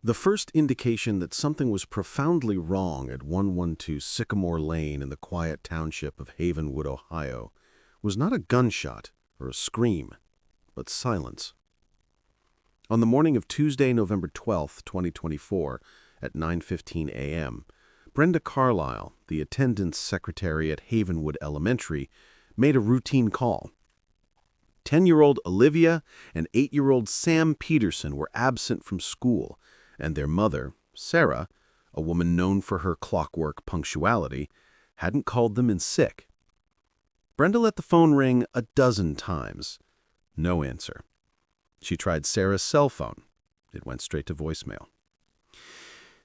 The first indication that something was profoundly wrong at 112 Sycamore Lane in the quiet township of Havenwood, Ohio, was not a gunshot or a scream, but silence. On the morning of Tuesday, November 12, 2024, at 9:15 a.m., Brenda Carlisle, the attendance secretary at Havenwood Elementary, made a routine call. 10-year-old Olivia and 8-year-old Sam Peterson were absent from school, and their mother, Sarah, a woman known for her clockwork punctuality, hadn't called them in sick. Brenda let the phone ring a dozen times. No answer. She tried Sarah's cell phone. It went straight to voicemail.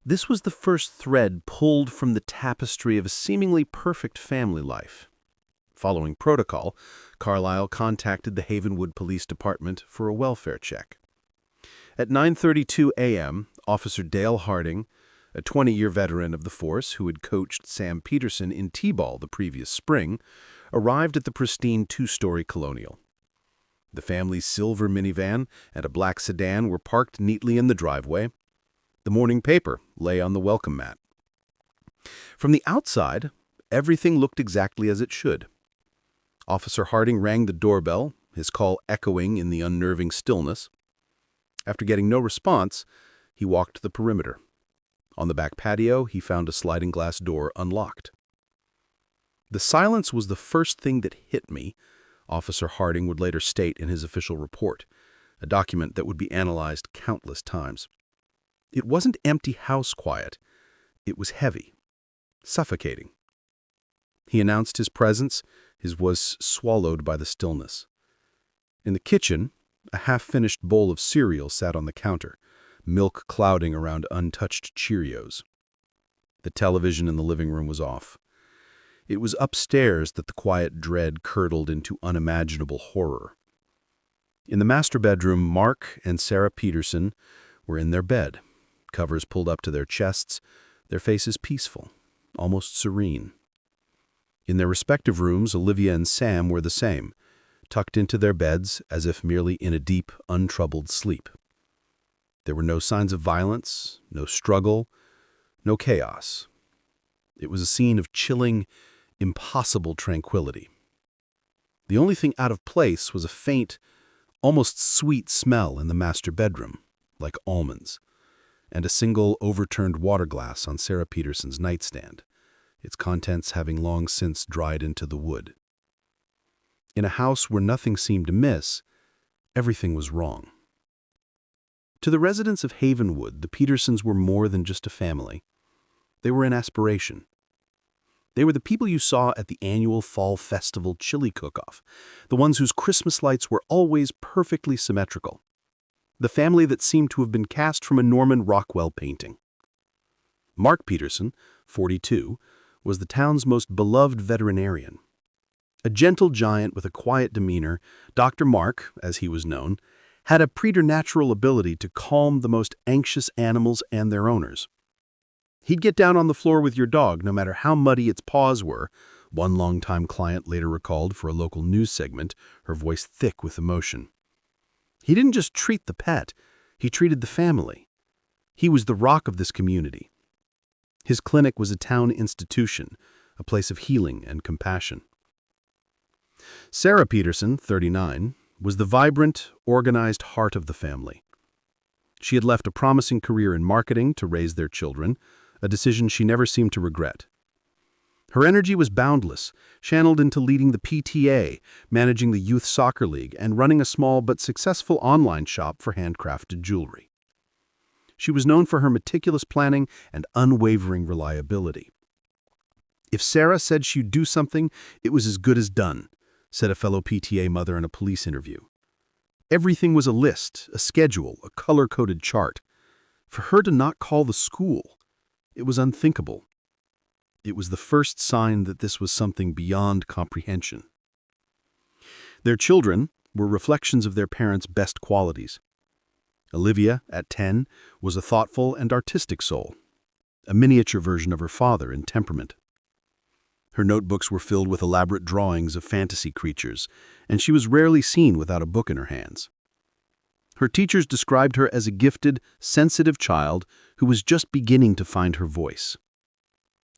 This was the first thread pulled from the tapestry of a seemingly perfect family life. Following protocol, Carlisle contacted the Havenwood Police Department for a welfare check. At 9:32 a.m., Officer Dale Harding, a 20-year veteran of the force who had coached Sam Peterson in T-ball the previous spring, arrived at the pristine two-story colonial. The family's silver minivan and a black sedan were parked neatly in the driveway. The morning paper lay on the welcome mat. From the outside, everything looked exactly as it should. Officer Harding rang the doorbell, his call echoing in the unnerving stillness. After getting no response, he walked the perimeter. On the back patio, he found a sliding glass door unlocked. The silence was the first thing that hit me, Officer Harding would later state in his official report, a document that would be analyzed countless times. It wasn't empty house quiet. It was heavy, suffocating. He announced his presence, his voice swallowed by the stillness. In the kitchen, a half-finished bowl of cereal sat on the counter, milk clouding around untouched Cheerios. The television in the living room was off. It was upstairs that the quiet dread curdled into unimaginable horror. In the master bedroom, Mark and Sarah Peterson were in their bed, covers pulled up to their chests, their faces peaceful, almost serene. In their respective rooms, Olivia and Sam were the same, tucked into their beds as if merely in a deep, untroubled sleep. There were no signs of violence, no struggle, no chaos. It was a scene of chilling, impossible tranquility. The only thing out of place was a faint, almost sweet smell in the master bedroom, like almonds, and a single overturned water glass on Sarah Peterson's nightstand, its contents having long since dried into the wood. In a house where nothing seemed amiss, everything was wrong. To the residents of Havenwood, the Petersons were more than just a family. They were an aspiration. They were the people you saw at the annual Fall Festival chili cook-off, the ones whose Christmas lights were always perfectly symmetrical. The family that seemed to have been cast from a Norman Rockwell painting. Mark Peterson, 42, was the town's most beloved veterinarian. A gentle giant with a quiet demeanor, Dr. Mark, as he was known, had a preternatural ability to calm the most anxious animals and their owners. He'd get down on the floor with your dog no matter how muddy its paws were, one longtime client later recalled for a local news segment, her voice thick with emotion. He didn't just treat the pet, he treated the family. He was the rock of this community. His clinic was a town institution, a place of healing and compassion. Sarah Peterson, 39, was the vibrant, organized heart of the family. She had left a promising career in marketing to raise their children, a decision she never seemed to regret. Her energy was boundless, channeled into leading the PTA, managing the youth soccer league, and running a small but successful online shop for handcrafted jewelry. She was known for her meticulous planning and unwavering reliability. If Sarah said she'd do something, it was as good as done, said a fellow PTA mother in a police interview. Everything was a list, a schedule, a color-coded chart. For her to not call the school, it was unthinkable. It was the first sign that this was something beyond comprehension. Their children were reflections of their parents' best qualities. Olivia, at 10, was a thoughtful and artistic soul, a miniature version of her father in temperament. Her notebooks were filled with elaborate drawings of fantasy creatures, and she was rarely seen without a book in her hands. Her teachers described her as a gifted, sensitive child who was just beginning to find her voice.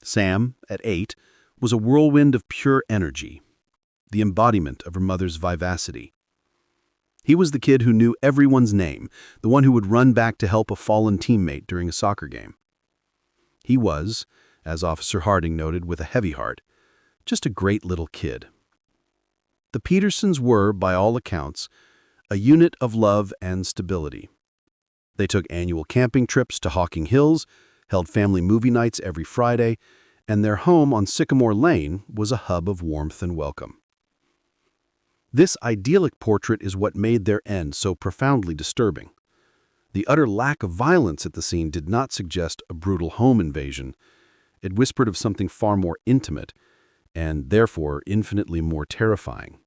Sam, at 8, was a whirlwind of pure energy, the embodiment of her mother's vivacity. He was the kid who knew everyone's name, the one who would run back to help a fallen teammate during a soccer game. He was, as Officer Harding noted with a heavy heart, just a great little kid. The Petersons were, by all accounts, a unit of love and stability. They took annual camping trips to Hocking Hills, held family movie nights every Friday, and their home on Sycamore Lane was a hub of warmth and welcome. This idyllic portrait is what made their end so profoundly disturbing. The utter lack of violence at the scene did not suggest a brutal home invasion. It whispered of something far more intimate, and therefore infinitely more terrifying.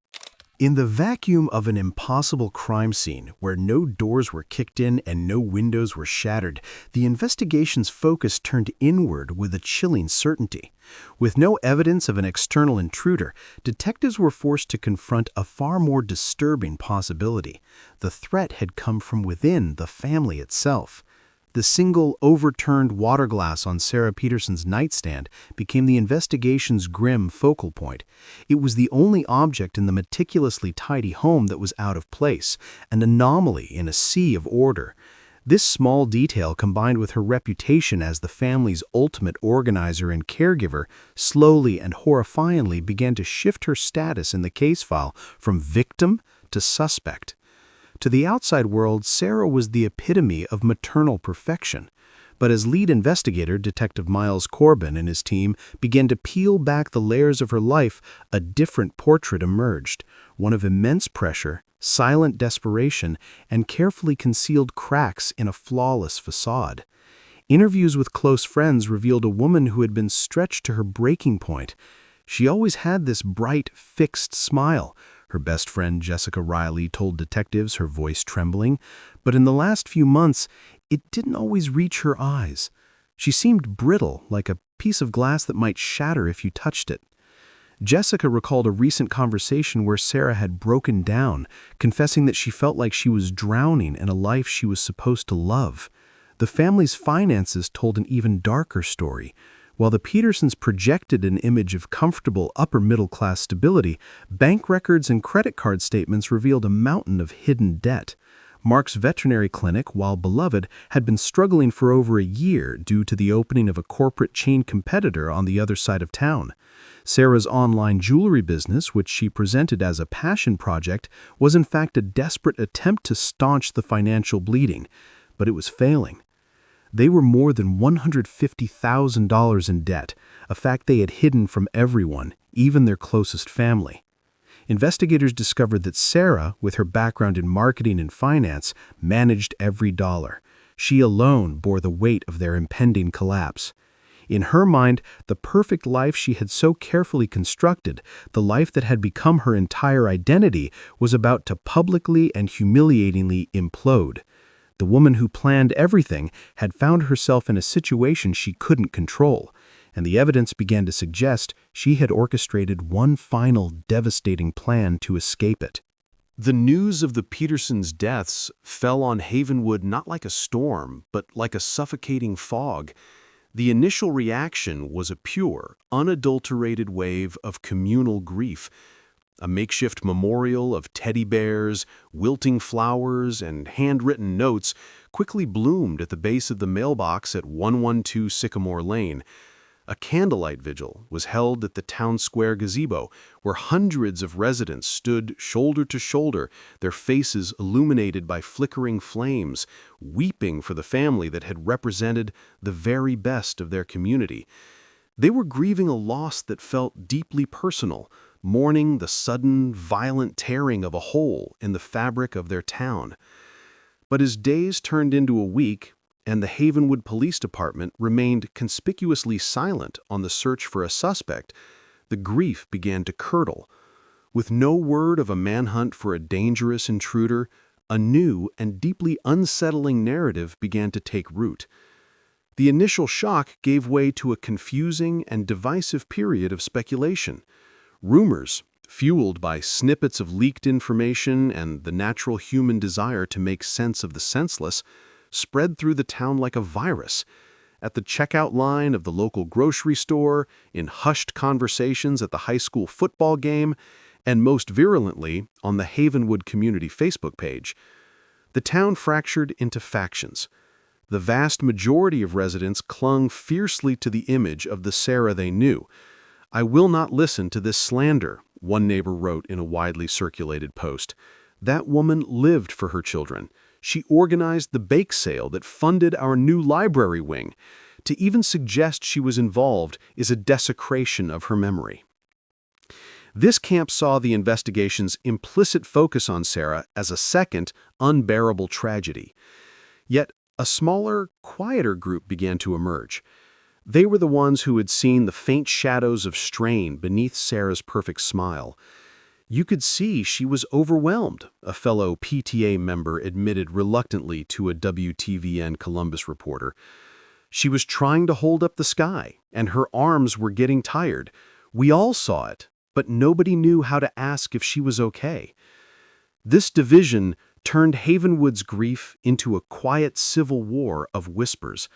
In the vacuum of an impossible crime scene where no doors were kicked in and no windows were shattered, the investigation's focus turned inward with a chilling certainty. With no evidence of an external intruder, detectives were forced to confront a far more disturbing possibility. The threat had come from within the family itself. The single overturned water glass on Sarah Peterson's nightstand became the investigation's grim focal point. It was the only object in the meticulously tidy home that was out of place, an anomaly in a sea of order. This small detail, combined with her reputation as the family's ultimate organizer and caregiver, slowly and horrifyingly began to shift her status in the case file from victim to suspect. To the outside world, Sarah was the epitome of maternal perfection. But as lead investigator, Detective Miles Corbin and his team began to peel back the layers of her life, a different portrait emerged, one of immense pressure, silent desperation, and carefully concealed cracks in a flawless facade. Interviews with close friends revealed a woman who had been stretched to her breaking point. She always had this bright, fixed smile. Her best friend Jessica Riley told detectives, her voice trembling, but in the last few months, it didn't always reach her eyes. She seemed brittle, like a piece of glass that might shatter if you touched it. Jessica recalled a recent conversation where Sarah had broken down, confessing that she felt like she was drowning in a life she was supposed to love. The family's finances told an even darker story. While the Petersons projected an image of comfortable upper-middle-class stability, bank records and credit card statements revealed a mountain of hidden debt. Mark's veterinary clinic, while beloved, had been struggling for over a year due to the opening of a corporate chain competitor on the other side of town. Sarah's online jewelry business, which she presented as a passion project, was in fact a desperate attempt to staunch the financial bleeding, but it was failing. They were more than $150,000 in debt, a fact they had hidden from everyone, even their closest family. Investigators discovered that Sarah, with her background in marketing and finance, managed every dollar. She alone bore the weight of their impending collapse. In her mind, the perfect life she had so carefully constructed, the life that had become her entire identity, was about to publicly and humiliatingly implode. The woman who planned everything had found herself in a situation she couldn't control, and the evidence began to suggest she had orchestrated one final devastating plan to escape it. The news of the Petersons' deaths fell on Havenwood not like a storm, but like a suffocating fog. The initial reaction was a pure, unadulterated wave of communal grief. A makeshift memorial of teddy bears, wilting flowers, and handwritten notes quickly bloomed at the base of the mailbox at 112 Sycamore Lane. A candlelight vigil was held at the town square gazebo, where hundreds of residents stood shoulder to shoulder, their faces illuminated by flickering flames, weeping for the family that had represented the very best of their community. They were grieving a loss that felt deeply personal, mourning the sudden, violent tearing of a hole in the fabric of their town. But as days turned into a week, and the Havenwood Police Department remained conspicuously silent on the search for a suspect, the grief began to curdle. With no word of a manhunt for a dangerous intruder, a new and deeply unsettling narrative began to take root. The initial shock gave way to a confusing and divisive period of speculation. Rumors, fueled by snippets of leaked information and the natural human desire to make sense of the senseless, spread through the town like a virus. At the checkout line of the local grocery store, in hushed conversations at the high school football game, and most virulently on the Havenwood community Facebook page. The town fractured into factions. The vast majority of residents clung fiercely to the image of the Sarah they knew. "I will not listen to this slander," one neighbor wrote in a widely circulated post. "That woman lived for her children. She organized the bake sale that funded our new library wing. To even suggest she was involved is a desecration of her memory." This camp saw the investigation's implicit focus on Sarah as a second, unbearable tragedy. Yet, a smaller, quieter group began to emerge. They were the ones who had seen the faint shadows of strain beneath Sarah's perfect smile. "You could see she was overwhelmed," a fellow PTA member admitted reluctantly to a WTVN Columbus reporter. "She was trying to hold up the sky, and her arms were getting tired. We all saw it, but nobody knew how to ask if she was okay." This division turned Havenwood's grief into a quiet civil war of whispers.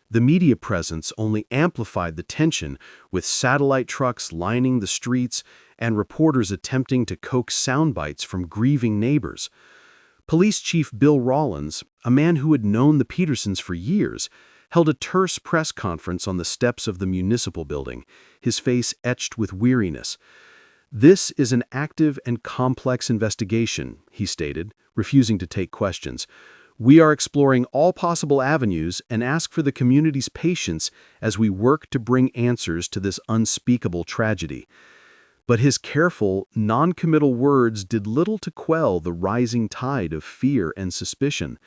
The media presence only amplified the tension, with satellite trucks lining the streets and reporters attempting to coax sound bites from grieving neighbors. Police Chief Bill Rawlins, a man who had known the Petersons for years, held a terse press conference on the steps of the municipal building, his face etched with weariness. "This is an active and complex investigation," he stated, refusing to take questions. "We are exploring all possible avenues and ask for the community's patience as we work to bring answers to this unspeakable tragedy." But his careful, non-committal words did little to quell the rising tide of fear and suspicion.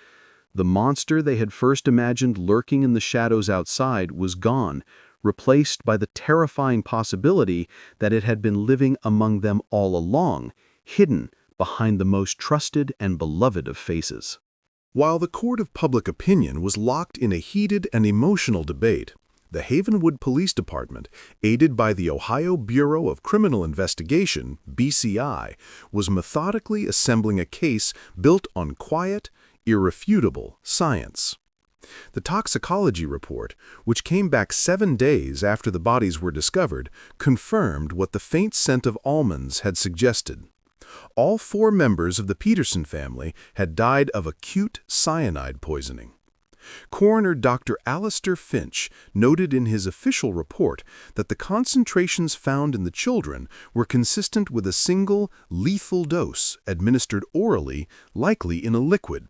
The monster they had first imagined lurking in the shadows outside was gone, replaced by the terrifying possibility that it had been living among them all along, hidden behind the most trusted and beloved of faces. While the court of public opinion was locked in a heated and emotional debate, the Havenwood Police Department, aided by the Ohio Bureau of Criminal Investigation, BCI, was methodically assembling a case built on quiet, irrefutable science. The toxicology report, which came back 7 days after the bodies were discovered, confirmed what the faint scent of almonds had suggested. All 4 members of the Peterson family had died of acute cyanide poisoning. Coroner Dr. Alistair Finch noted in his official report that the concentrations found in the children were consistent with a single, lethal dose administered orally, likely in a liquid.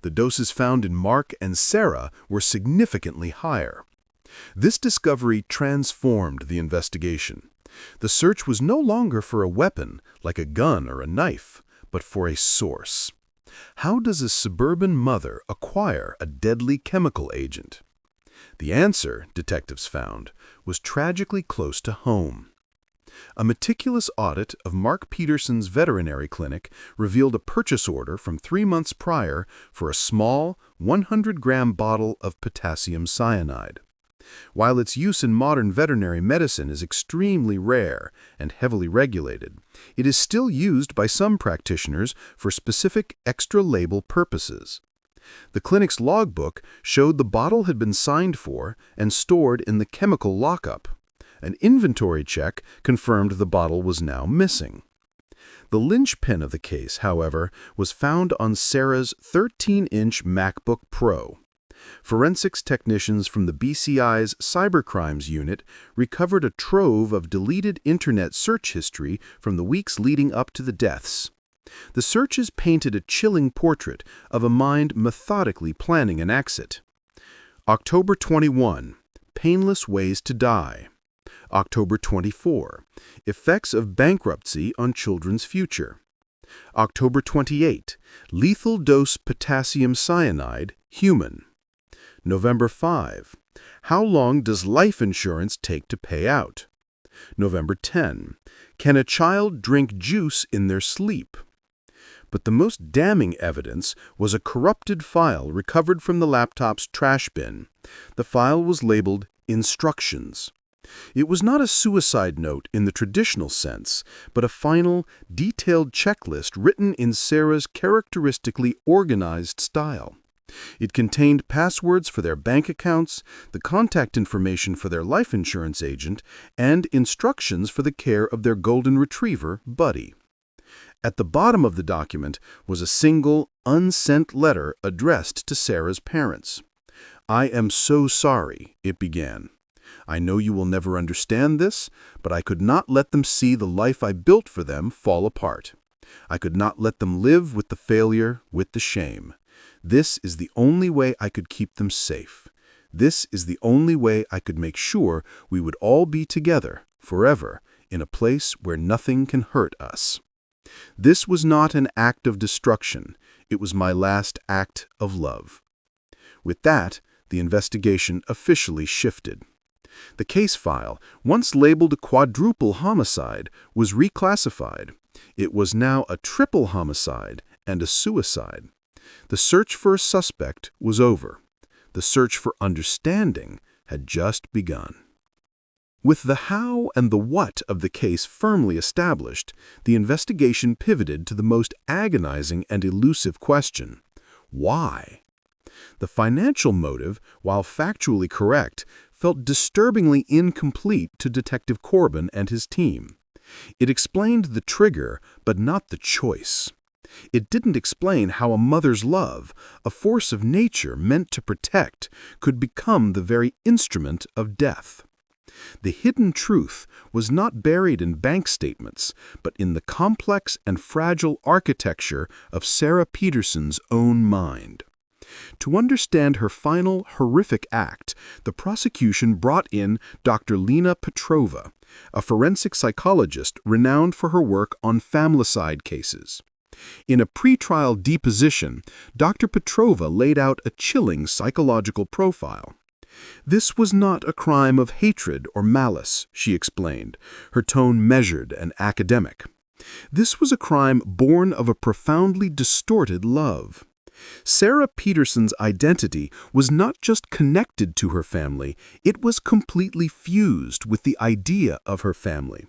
The doses found in Mark and Sarah were significantly higher. This discovery transformed the investigation. The search was no longer for a weapon, like a gun or a knife, but for a source. How does a suburban mother acquire a deadly chemical agent? The answer, detectives found, was tragically close to home. A meticulous audit of Mark Peterson's veterinary clinic revealed a purchase order from 3 months prior for a small, 100-gram bottle of potassium cyanide. While its use in modern veterinary medicine is extremely rare and heavily regulated, it is still used by some practitioners for specific extra-label purposes. The clinic's logbook showed the bottle had been signed for and stored in the chemical lockup. An inventory check confirmed the bottle was now missing. The linchpin of the case, however, was found on Sarah's 13-inch MacBook Pro. Forensics technicians from the BCI's Cybercrimes Unit recovered a trove of deleted internet search history from the weeks leading up to the deaths. The searches painted a chilling portrait of a mind methodically planning an exit. October 21, painless ways to die. October 24, effects of bankruptcy on children's future. October 28, lethal dose potassium cyanide, human. November 5, how long does life insurance take to pay out? November 10, can a child drink juice in their sleep? But the most damning evidence was a corrupted file recovered from the laptop's trash bin. The file was labeled Instructions. It was not a suicide note in the traditional sense, but a final, detailed checklist written in Sarah's characteristically organized style. It contained passwords for their bank accounts, the contact information for their life insurance agent, and instructions for the care of their golden retriever, Buddy. At the bottom of the document was a single, unsent letter addressed to Sarah's parents. "I am so sorry," it began. "I know you will never understand this, but I could not let them see the life I built for them fall apart. I could not let them live with the failure, with the shame. This is the only way I could keep them safe. This is the only way I could make sure we would all be together, forever, in a place where nothing can hurt us. This was not an act of destruction. It was my last act of love." With that, the investigation officially shifted. The case file, once labeled a quadruple homicide, was reclassified. It was now a triple homicide and a suicide. The search for a suspect was over. The search for understanding had just begun. With the how and the what of the case firmly established, the investigation pivoted to the most agonizing and elusive question: why? The financial motive, while factually correct, felt disturbingly incomplete to Detective Corbin and his team. It explained the trigger, but not the choice. It didn't explain how a mother's love, a force of nature meant to protect, could become the very instrument of death. The hidden truth was not buried in bank statements, but in the complex and fragile architecture of Sarah Peterson's own mind. To understand her final, horrific act, the prosecution brought in Dr. Lena Petrova, a forensic psychologist renowned for her work on familicide cases. In a pretrial deposition, Dr. Petrova laid out a chilling psychological profile. "This was not a crime of hatred or malice," she explained, her tone measured and academic. "This was a crime born of a profoundly distorted love." Sarah Peterson's identity was not just connected to her family, it was completely fused with the idea of her family.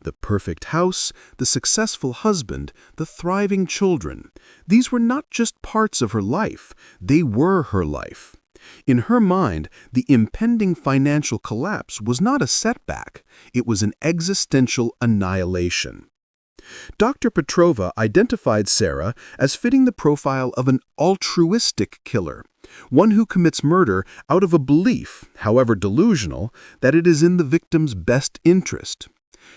The perfect house, the successful husband, the thriving children, these were not just parts of her life, they were her life. In her mind, the impending financial collapse was not a setback, it was an existential annihilation. Dr. Petrova identified Sarah as fitting the profile of an altruistic killer, one who commits murder out of a belief, however delusional, that it is in the victim's best interest.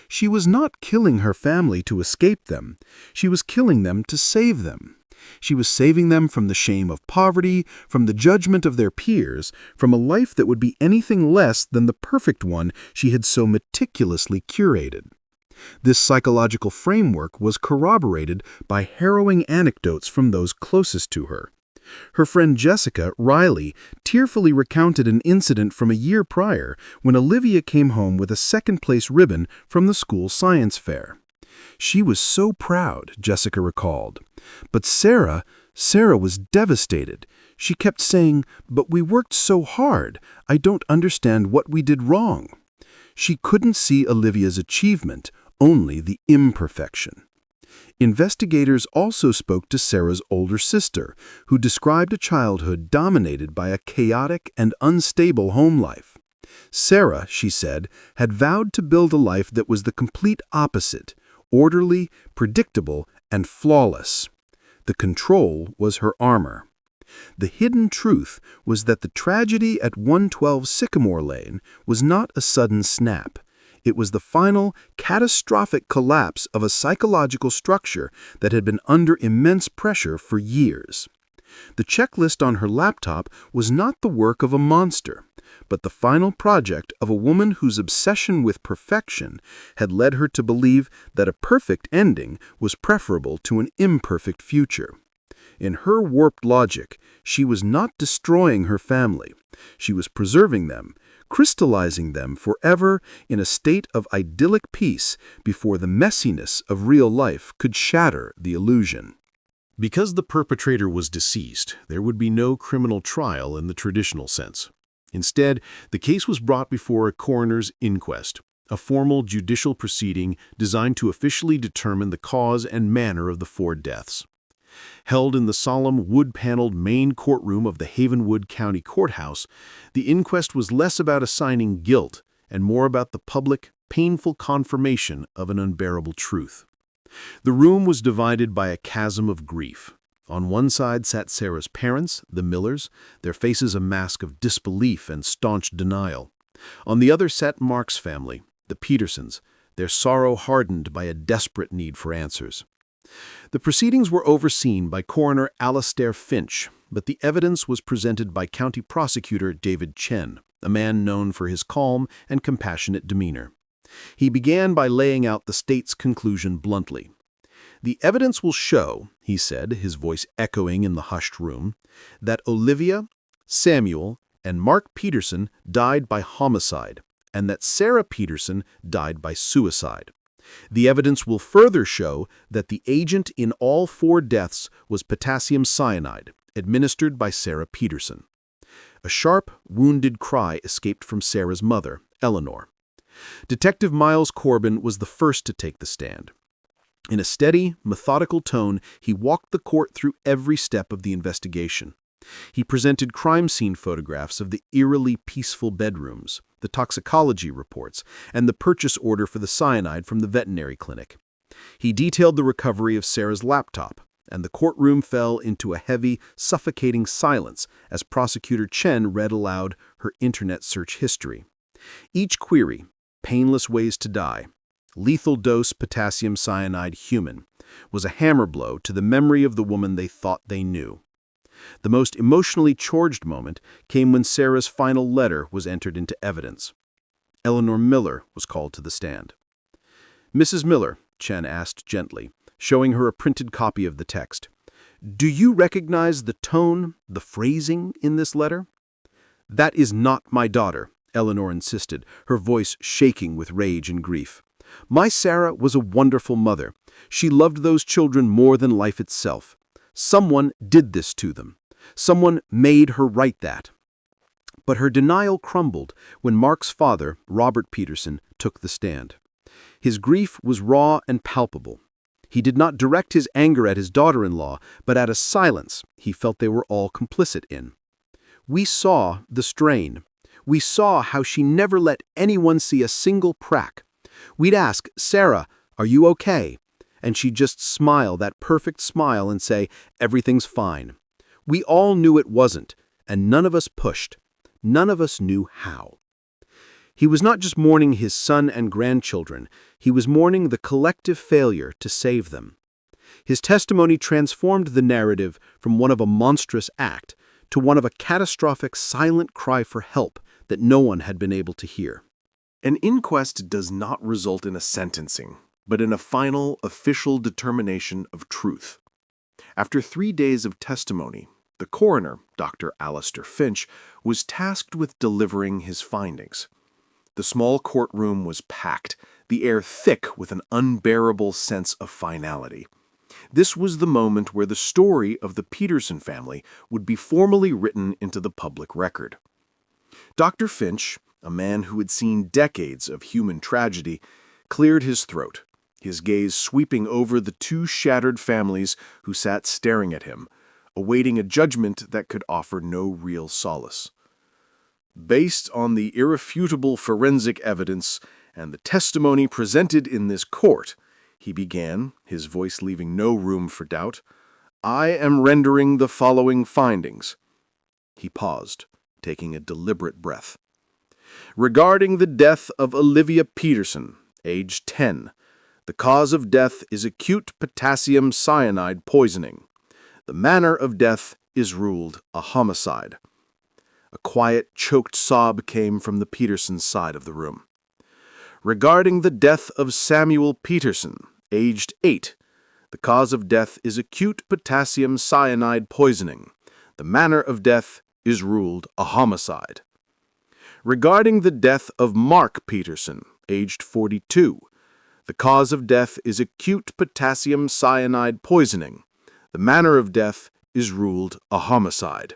She was not killing her family to escape them. She was killing them to save them. She was saving them from the shame of poverty, from the judgment of their peers, from a life that would be anything less than the perfect one she had so meticulously curated. This psychological framework was corroborated by harrowing anecdotes from those closest to her. Her friend Jessica Riley tearfully recounted an incident from a year prior when Olivia came home with a second-place ribbon from the school science fair. "She was so proud," Jessica recalled. "But Sarah was devastated. She kept saying, 'But we worked so hard. I don't understand what we did wrong.' She couldn't see Olivia's achievement, only the imperfection." Investigators also spoke to Sarah's older sister, who described a childhood dominated by a chaotic and unstable home life. Sarah, she said, had vowed to build a life that was the complete opposite, orderly, predictable, and flawless. The control was her armor. The hidden truth was that the tragedy at 112 Sycamore Lane was not a sudden snap. It was the final, catastrophic collapse of a psychological structure that had been under immense pressure for years. The checklist on her laptop was not the work of a monster, but the final project of a woman whose obsession with perfection had led her to believe that a perfect ending was preferable to an imperfect future. In her warped logic, she was not destroying her family. She was preserving them, crystallizing them forever in a state of idyllic peace before the messiness of real life could shatter the illusion. Because the perpetrator was deceased, there would be no criminal trial in the traditional sense. Instead, the case was brought before a coroner's inquest, a formal judicial proceeding designed to officially determine the cause and manner of the 4 deaths. Held in the solemn wood-paneled main courtroom of the Havenwood County Courthouse, the inquest was less about assigning guilt and more about the public, painful confirmation of an unbearable truth. The room was divided by a chasm of grief. On one side sat Sarah's parents, the Millers, their faces a mask of disbelief and staunch denial. On the other sat Mark's family, the Petersons, their sorrow hardened by a desperate need for answers. The proceedings were overseen by Coroner Alastair Finch, but the evidence was presented by County Prosecutor David Chen, a man known for his calm and compassionate demeanor. He began by laying out the state's conclusion bluntly. "The evidence will show," he said, his voice echoing in the hushed room, "that Olivia, Samuel, and Mark Peterson died by homicide, and that Sarah Peterson died by suicide. The evidence will further show that the agent in all 4 deaths was potassium cyanide, administered by Sarah Peterson." A sharp, wounded cry escaped from Sarah's mother, Eleanor. Detective Miles Corbin was the first to take the stand. In a steady, methodical tone, he walked the court through every step of the investigation. He presented crime scene photographs of the eerily peaceful bedrooms, the toxicology reports, and the purchase order for the cyanide from the veterinary clinic. He detailed the recovery of Sarah's laptop, and the courtroom fell into a heavy, suffocating silence as Prosecutor Chen read aloud her internet search history. Each query, painless ways to die, lethal dose potassium cyanide human, was a hammer blow to the memory of the woman they thought they knew. The most emotionally charged moment came when Sarah's final letter was entered into evidence. Eleanor Miller was called to the stand. "Mrs. Miller," Chen asked gently, showing her a printed copy of the text, "do you recognize the tone, the phrasing in this letter?" "That is not my daughter," Eleanor insisted, her voice shaking with rage and grief. "My Sarah was a wonderful mother. She loved those children more than life itself. Someone did this to them. Someone made her write that." But her denial crumbled when Mark's father, Robert Peterson, took the stand. His grief was raw and palpable. He did not direct his anger at his daughter-in-law, but at a silence he felt they were all complicit in. "We saw the strain. We saw how she never let anyone see a single crack. We'd ask, 'Sarah, are you okay?' And she'd just smile, that perfect smile, and say, 'Everything's fine.' We all knew it wasn't, and none of us pushed. None of us knew how." He was not just mourning his son and grandchildren, he was mourning the collective failure to save them. His testimony transformed the narrative from one of a monstrous act to one of a catastrophic silent cry for help that no one had been able to hear. An inquest does not result in a sentencing, but in a final, official determination of truth. After 3 days of testimony, the coroner, Dr. Alastair Finch, was tasked with delivering his findings. The small courtroom was packed, the air thick with an unbearable sense of finality. This was the moment where the story of the Peterson family would be formally written into the public record. Dr. Finch, a man who had seen decades of human tragedy, cleared his throat, his gaze sweeping over the 2 shattered families who sat staring at him, awaiting a judgment that could offer no real solace. "Based on the irrefutable forensic evidence and the testimony presented in this court," he began, his voice leaving no room for doubt, "I am rendering the following findings." He paused, taking a deliberate breath. "Regarding the death of Olivia Peterson, age 10, the cause of death is acute potassium cyanide poisoning. The manner of death is ruled a homicide." A quiet, choked sob came from the Peterson side of the room. "Regarding the death of Samuel Peterson, aged 8, the cause of death is acute potassium cyanide poisoning. The manner of death is ruled a homicide. Regarding the death of Mark Peterson, aged 42, the cause of death is acute potassium cyanide poisoning. The manner of death is ruled a homicide.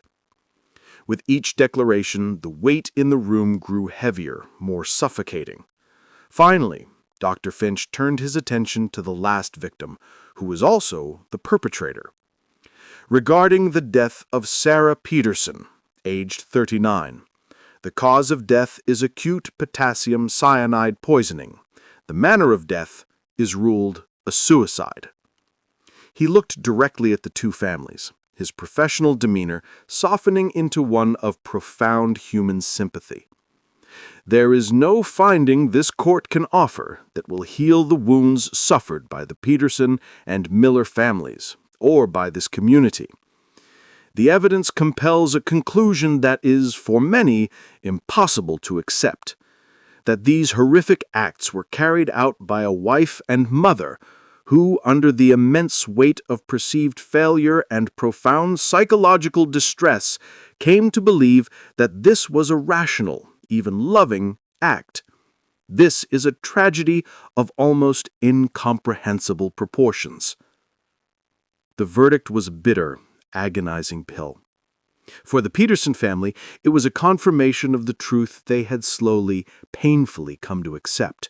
With each declaration, the weight in the room grew heavier, more suffocating. Finally, Dr. Finch turned his attention to the last victim, who was also the perpetrator. Regarding the death of Sarah Peterson, aged 39. The cause of death is acute potassium cyanide poisoning. The manner of death is ruled a suicide. He looked directly at the two families, his professional demeanor softening into one of profound human sympathy. There is no finding this court can offer that will heal the wounds suffered by the Peterson and Miller families, or by this community. The evidence compels a conclusion that is, for many, impossible to accept, that these horrific acts were carried out by a wife and mother who, under the immense weight of perceived failure and profound psychological distress, came to believe that this was a rational, even loving, act. This is a tragedy of almost incomprehensible proportions. The verdict was a bitter, agonizing pill. For the Peterson family, it was a confirmation of the truth they had slowly, painfully come to accept.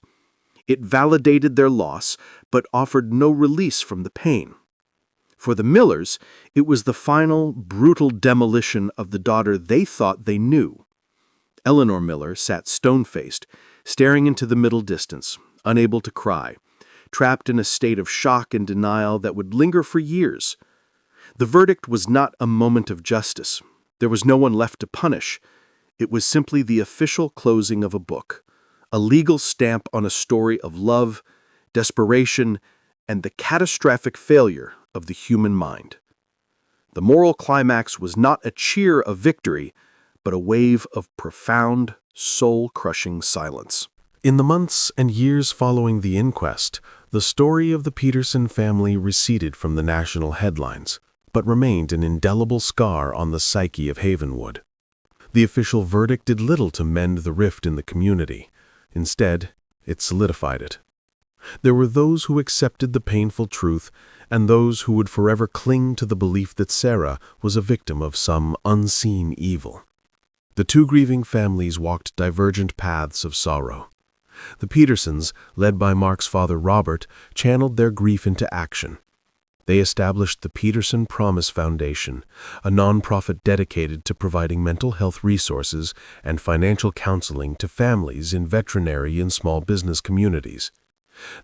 It validated their loss, but offered no release from the pain. For the Millers, it was the final, brutal demolition of the daughter they thought they knew. Eleanor Miller sat stone-faced, staring into the middle distance, unable to cry, trapped in a state of shock and denial that would linger for years. The verdict was not a moment of justice. There was no one left to punish. It was simply the official closing of a book, a legal stamp on a story of love, desperation, and the catastrophic failure of the human mind. The moral climax was not a cheer of victory, but a wave of profound, soul-crushing silence. In the months and years following the inquest, the story of the Peterson family receded from the national headlines, but remained an indelible scar on the psyche of Havenwood. The official verdict did little to mend the rift in the community. Instead, it solidified it. There were those who accepted the painful truth and those who would forever cling to the belief that Sarah was a victim of some unseen evil. The two grieving families walked divergent paths of sorrow. The Petersons, led by Mark's father Robert, channeled their grief into action. They established the Peterson Promise Foundation, a nonprofit dedicated to providing mental health resources and financial counseling to families in veterinary and small business communities.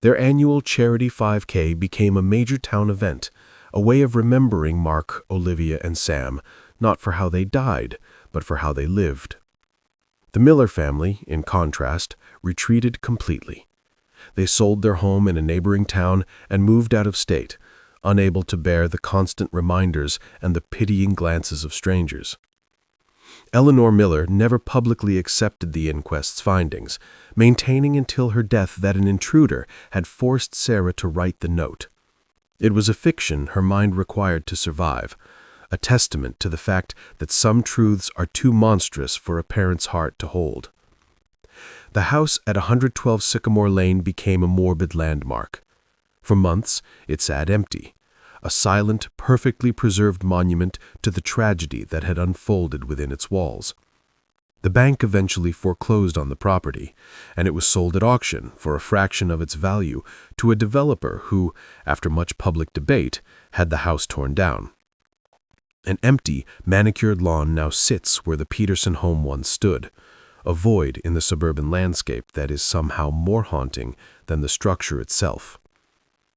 Their annual charity 5K became a major town event, a way of remembering Mark, Olivia, and Sam, not for how they died, but for how they lived. The Miller family, in contrast, retreated completely. They sold their home in a neighboring town and moved out of state, unable to bear the constant reminders and the pitying glances of strangers. Eleanor Miller never publicly accepted the inquest's findings, maintaining until her death that an intruder had forced Sarah to write the note. It was a fiction her mind required to survive, a testament to the fact that some truths are too monstrous for a parent's heart to hold. The house at 112 Sycamore Lane became a morbid landmark. For months, it sat empty, a silent, perfectly preserved monument to the tragedy that had unfolded within its walls. The bank eventually foreclosed on the property, and it was sold at auction for a fraction of its value to a developer who, after much public debate, had the house torn down. An empty, manicured lawn now sits where the Peterson home once stood, a void in the suburban landscape that is somehow more haunting than the structure itself.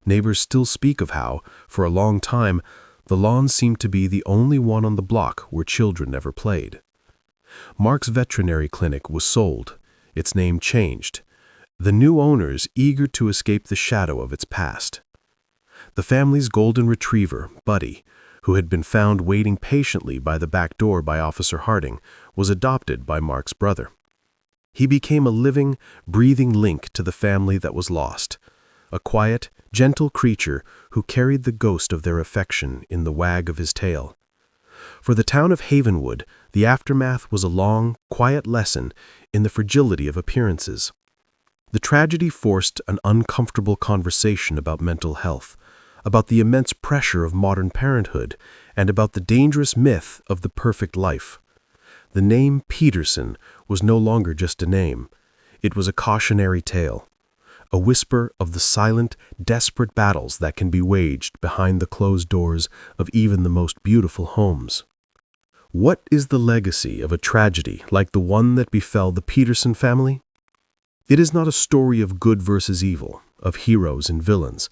Neighbors still speak of how, for a long time, the lawn seemed to be the only one on the block where children never played. Mark's veterinary clinic was sold, its name changed, the new owners eager to escape the shadow of its past. The family's golden retriever, Buddy, who had been found waiting patiently by the back door by Officer Harding, was adopted by Mark's brother. He became a living, breathing link to the family that was lost, a quiet, gentle creature who carried the ghost of their affection in the wag of his tail. For the town of Havenwood, the aftermath was a long, quiet lesson in the fragility of appearances. The tragedy forced an uncomfortable conversation about mental health, about the immense pressure of modern parenthood, and about the dangerous myth of the perfect life. The name Peterson was no longer just a name. It was a cautionary tale, a whisper of the silent, desperate battles that can be waged behind the closed doors of even the most beautiful homes. What is the legacy of a tragedy like the one that befell the Peterson family? It is not a story of good versus evil, of heroes and villains.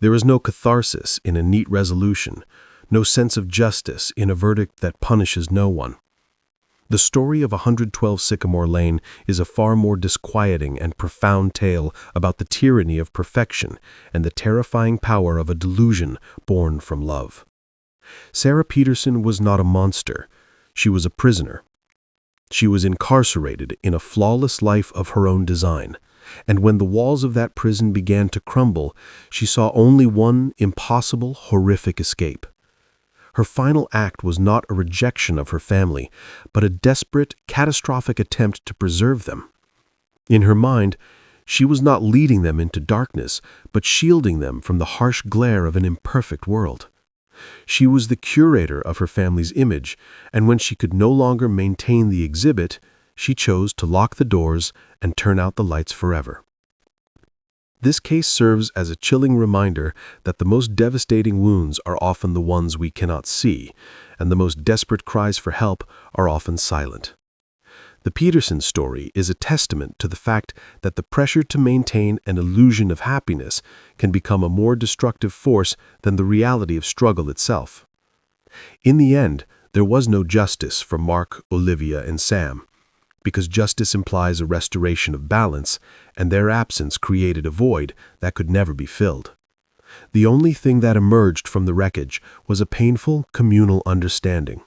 There is no catharsis in a neat resolution, no sense of justice in a verdict that punishes no one. The story of 112 Sycamore Lane is a far more disquieting and profound tale about the tyranny of perfection and the terrifying power of a delusion born from love. Sarah Peterson was not a monster. She was a prisoner. She was incarcerated in a flawless life of her own design, and when the walls of that prison began to crumble, she saw only one impossible, horrific escape. Her final act was not a rejection of her family, but a desperate, catastrophic attempt to preserve them. In her mind, she was not leading them into darkness, but shielding them from the harsh glare of an imperfect world. She was the curator of her family's image, and when she could no longer maintain the exhibit, she chose to lock the doors and turn out the lights forever. This case serves as a chilling reminder that the most devastating wounds are often the ones we cannot see, and the most desperate cries for help are often silent. The Peterson story is a testament to the fact that the pressure to maintain an illusion of happiness can become a more destructive force than the reality of struggle itself. In the end, there was no justice for Mark, Olivia, and Sam, because justice implies a restoration of balance, and their absence created a void that could never be filled. The only thing that emerged from the wreckage was a painful, communal understanding.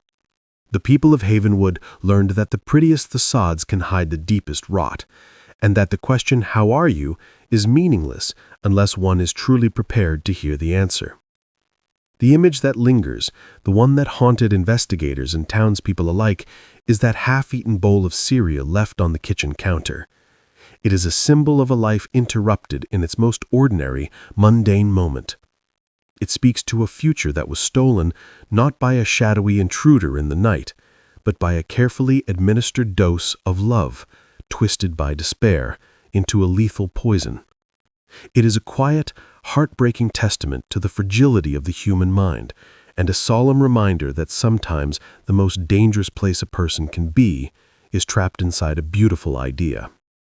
The people of Havenwood learned that the prettiest facades can hide the deepest rot, and that the question, "How are you?" is meaningless unless one is truly prepared to hear the answer. The image that lingers, the one that haunted investigators and townspeople alike, is that half-eaten bowl of cereal left on the kitchen counter. It is a symbol of a life interrupted in its most ordinary, mundane moment. It speaks to a future that was stolen not by a shadowy intruder in the night, but by a carefully administered dose of love, twisted by despair into a lethal poison. It is a quiet, heartbreaking testament to the fragility of the human mind, and a solemn reminder that sometimes the most dangerous place a person can be is trapped inside a beautiful idea.